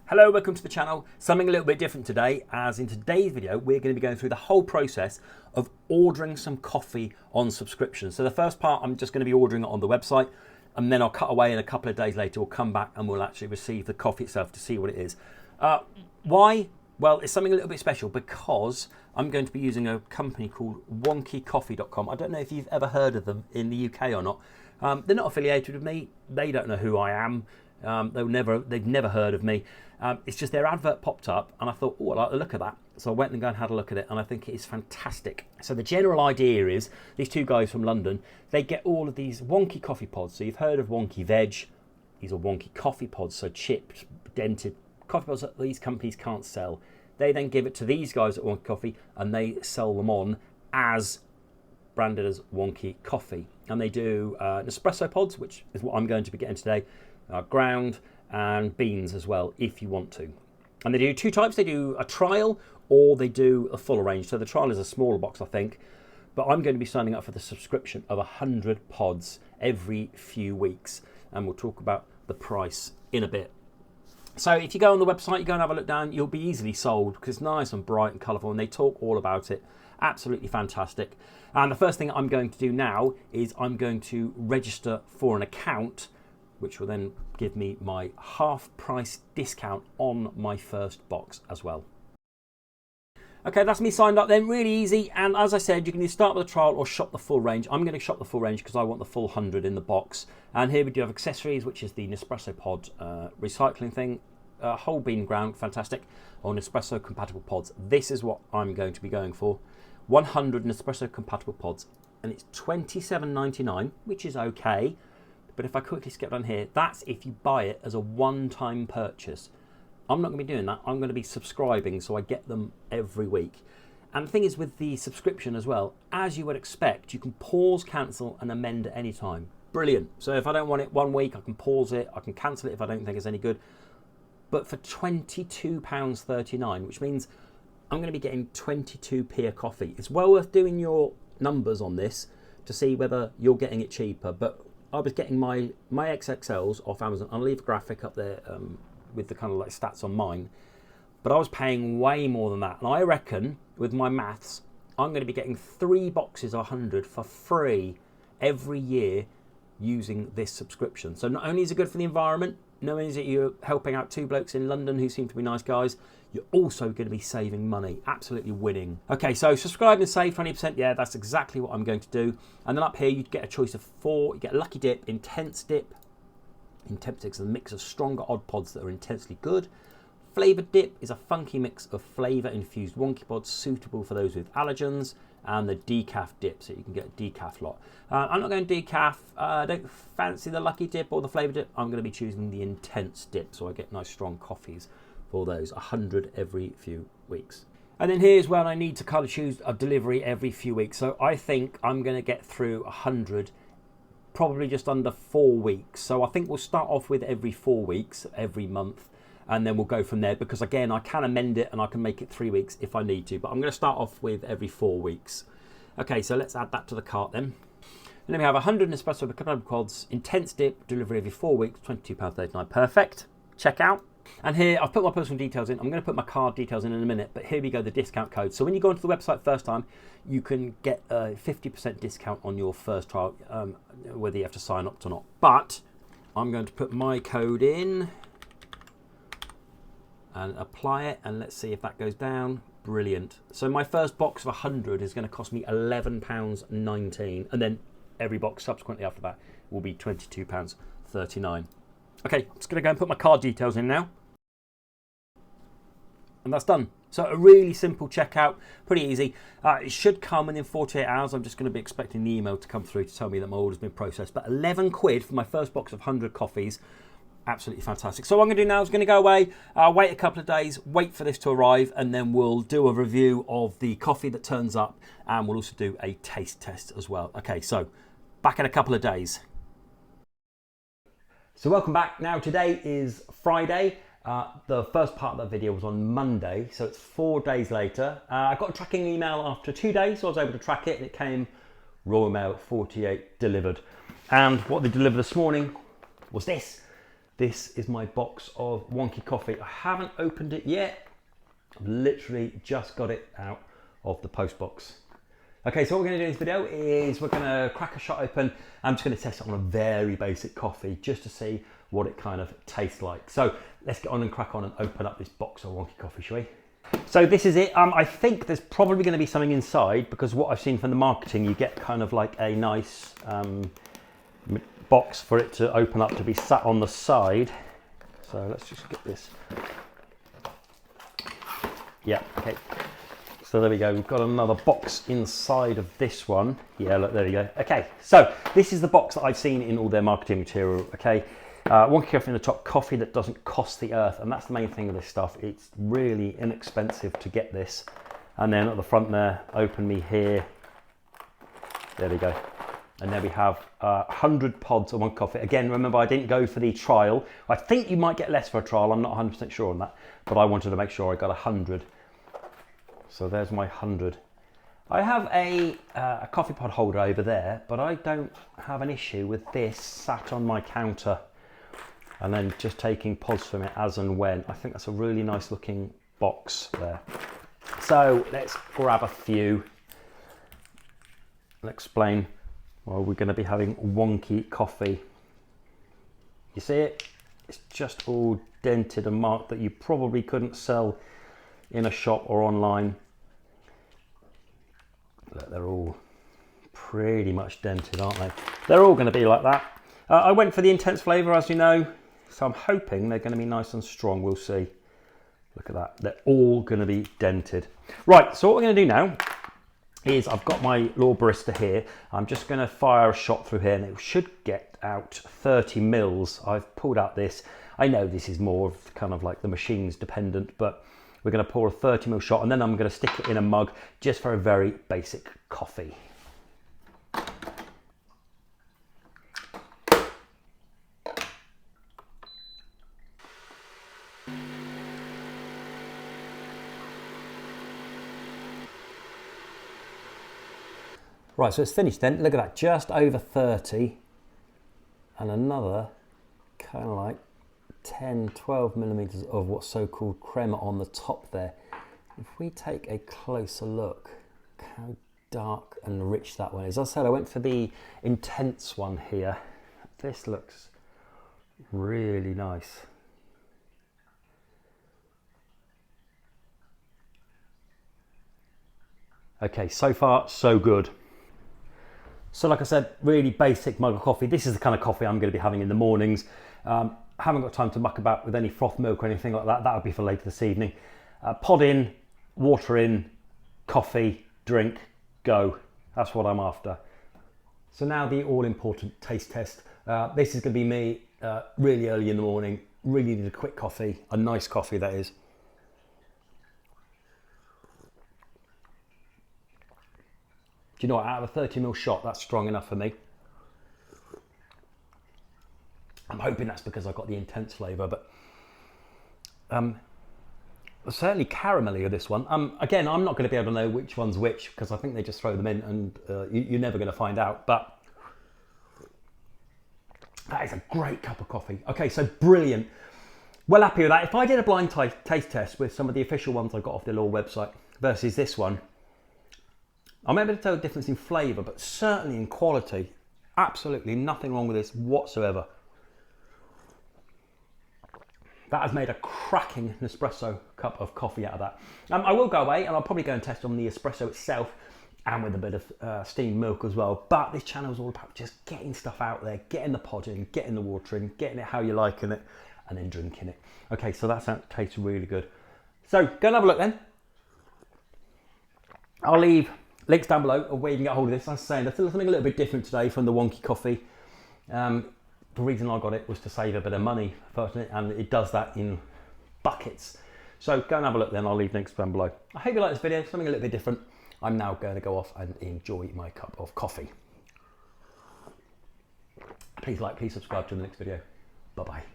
Hello, welcome to the channel. Something a little bit different today, as in today's video we're going to be going through the whole process of ordering some coffee on subscription. So the first part, I'm just going to be ordering it on the website, and then I'll cut away, and a couple of days later we'll come back and we'll actually receive the coffee itself to see what it is. Why? Well, it's something a little bit special because I'm going to be using a company called wonkycoffee.com. I don't know if you've ever heard of them in the UK or not. They're not affiliated with me. They don't know who I am. They've never heard of me. It's just their advert popped up and I thought, oh, I like the look of that. So I went and had a look at it, and I think it is fantastic. So the general idea is these two guys from London, they get all of these Wonky Coffee Pods. So you've heard of Wonky Veg. These are Wonky Coffee Pods, so chipped, dented coffee pods that these companies can't sell. They then give it to these guys at Wonky Coffee and they sell them on as branded as Wonky Coffee. And they do Nespresso pods, which is what I'm going to be getting today, ground and beans as well, if you want to. And they do two types. They do a trial or they do a full range. So the trial is a smaller box, I think, but I'm going to be signing up for the subscription of 100 pods every few weeks, and we'll talk about the price in a bit. So if you go on the website, you go and have a look down, you'll be easily sold because it's nice and bright and colourful, and they talk all about it. Absolutely fantastic. And the first thing I'm going to do now is I'm going to register for an account, which will then give me my half price discount on my first box as well. Okay, that's me signed up then, really easy. And as I said, you can either start with a trial or shop the full range. I'm going to shop the full range because I want the full 100 in the box. And here we do have accessories, which is the Nespresso pod recycling thing, whole bean ground, fantastic, or Nespresso compatible pods. This is what I'm going to be going for. 100 Nespresso compatible pods, and it's $27.99, which is okay. But if I quickly skip down here, that's if you buy it as a one-time purchase. I'm not going to be doing that. I'm going to be subscribing, so I get them every week. And the thing is with the subscription as well, as you would expect, you can pause, cancel, and amend at any time. Brilliant. So if I don't want it one week, I can pause it. I can cancel it if I don't think it's any good. But for £22.39, which means I'm going to be getting 22p a coffee. It's well worth doing your numbers on this to see whether you're getting it cheaper. But I was getting my XXLs off Amazon. I'll leave a graphic up there with the kind of like stats on mine. But I was paying way more than that. And I reckon, with my maths, I'm going to be getting 3 boxes of 100 for free every year using this subscription. So not only is it good for the environment, not only is it you're helping out 2 blokes in London who seem to be nice guys, you're also going to be saving money. Absolutely winning. Okay, so subscribe and save 20%. Yeah, that's exactly what I'm going to do. And then up here, you get a choice of 4. You get Lucky Dip, Intense Dip. Intense Dip is a mix of stronger odd pods that are intensely good. Flavoured Dip is a funky mix of flavour-infused wonky pods suitable for those with allergens. And the Decaf Dip, so you can get a decaf lot. I'm not going decaf. I don't fancy the Lucky Dip or the Flavoured Dip. I'm going to be choosing the Intense Dip, so I get nice strong coffees for those. 100 every few weeks. And then here's where I need to kind of choose a delivery every few weeks. So I think I'm going to get through 100 probably just under 4 weeks. So I think we'll start off with every 4 weeks, every month, and then we'll go from there, because again, I can amend it and I can make it 3 weeks if I need to, but I'm going to start off with every 4 weeks. Okay, so let's add that to the cart then. And then we have 100 Nespresso compatible pods, Intense Dip, delivery every 4 weeks, £22.39. Perfect. Check out. And here I've put my personal details in. I'm going to put my card details in a minute, but here we go, the discount code. So when you go onto the website first time, you can get a 50% discount on your first trial, whether you have to sign up or not. But I'm going to put my code in and apply it, and let's see if that goes down. Brilliant. So my first box of 100 is going to cost me £11.19, and then every box subsequently after that will be £22.39. Okay, I'm just going to go and put my card details in now. And that's done. So a really simple checkout, pretty easy. It should come within 48 hours. I'm just going to be expecting the email to come through to tell me that my order's been processed. But 11 quid for my first box of 100 coffees. Absolutely fantastic. So what I'm going to do now is going to go away, wait a couple of days, wait for this to arrive, and then we'll do a review of the coffee that turns up, and we'll also do a taste test as well. Okay, so back in a couple of days. So welcome back. Now today is Friday. The first part of the video was on Monday, so it's 4 days later. I got a tracking email after 2 days, so I was able to track it, and it came Royal Mail 48 delivered. And what they delivered this morning was this. This is my box of Wonky Coffee. I haven't opened it yet. I've literally just got it out of the post box. Okay, so what we're going to do in this video is we're going to crack a shot open. I'm just going to test it on a very basic coffee just to see what it kind of tastes like. So let's get on and crack on and open up this box of Wonky Coffee, shall we? So this is it. I think there's probably going to be something inside, because what I've seen from the marketing, you get kind of like a nice box for it to open up to be sat on the side. So let's just get this. Yeah, okay. So there we go, we've got another box inside of this one. Yeah, look, there you go. Okay, so this is the box that I've seen in all their marketing material, okay? Wonky Coffee in the top, coffee that doesn't cost the earth, and that's the main thing with this stuff. It's really inexpensive to get this. And then at the front there, open me here. There we go. And there we have 100 pods of Wonky Coffee. Again, remember, I didn't go for the trial. I think you might get less for a trial. I'm not 100% sure on that, but I wanted to make sure I got 100. So there's my 100. I have a coffee pod holder over there, but I don't have an issue with this sat on my counter and then just taking pods from it as and when. I think that's a really nice looking box there. So let's grab a few and explain. Well, we're going to be having Wonky Coffee. You see it? It's just all dented and marked that you probably couldn't sell in a shop or online. Look, they're all pretty much dented, aren't they? They're all going to be like that. I went for the intense flavour, as you know, so I'm hoping they're going to be nice and strong. We'll see. Look at that. They're all going to be dented. Right, so what we're going to do now is I've got my Law Barista here. I'm just going to fire a shot through here and it should get out 30 mils. I've pulled out this. I know this is more of kind of like the machine's dependent, but we're going to pour a 30 ml shot and then I'm going to stick it in a mug just for a very basic coffee. Right, so it's finished then. Look at that, just over 30 and another kind of like 10, 12 millimeters of what's so-called crema on the top there. If we take a closer look, how dark and rich that one is. As I said, I went for the intense one here. This looks really nice. Okay, so far so good. So like I said, really basic mug of coffee. This is the kind of coffee I'm going to be having in the mornings. Haven't got time to muck about with any froth milk or anything like that. That would be for later this evening. Pod in, water in, coffee, drink, go. That's what I'm after. So now the all-important taste test. This is going to be me really early in the morning. Really need a quick coffee, a nice coffee that is. Do you know what, out of a 30 ml shot, that's strong enough for me. I'm hoping that's because I've got the intense flavour, but certainly caramelly of this one. Again, I'm not going to be able to know which one's which because I think they just throw them in and you're never going to find out, but that is a great cup of coffee. Okay, so brilliant. Well happy with that. If I did a blind taste test with some of the official ones I got off the Law website versus this one, I'm able to tell the difference in flavour, but certainly in quality. Absolutely nothing wrong with this whatsoever. That has made a cracking Nespresso cup of coffee out of that. I will go away and I'll probably go and test on the espresso itself and with a bit of steamed milk as well. But this channel is all about just getting stuff out there, getting the pod in, getting the water in, getting it how you liking it, and then drinking it. Okay, so that tastes really good. So go and have a look then. I'll leave links down below of where you can get hold of this. As I was saying, there's something a little bit different today from the Wonky Coffee. The reason I got it was to save a bit of money, and it does that in buckets. So go and have a look then, I'll leave links down below. I hope you like this video, something a little bit different. I'm now going to go off and enjoy my cup of coffee. Please like, please subscribe to the next video. Bye-bye.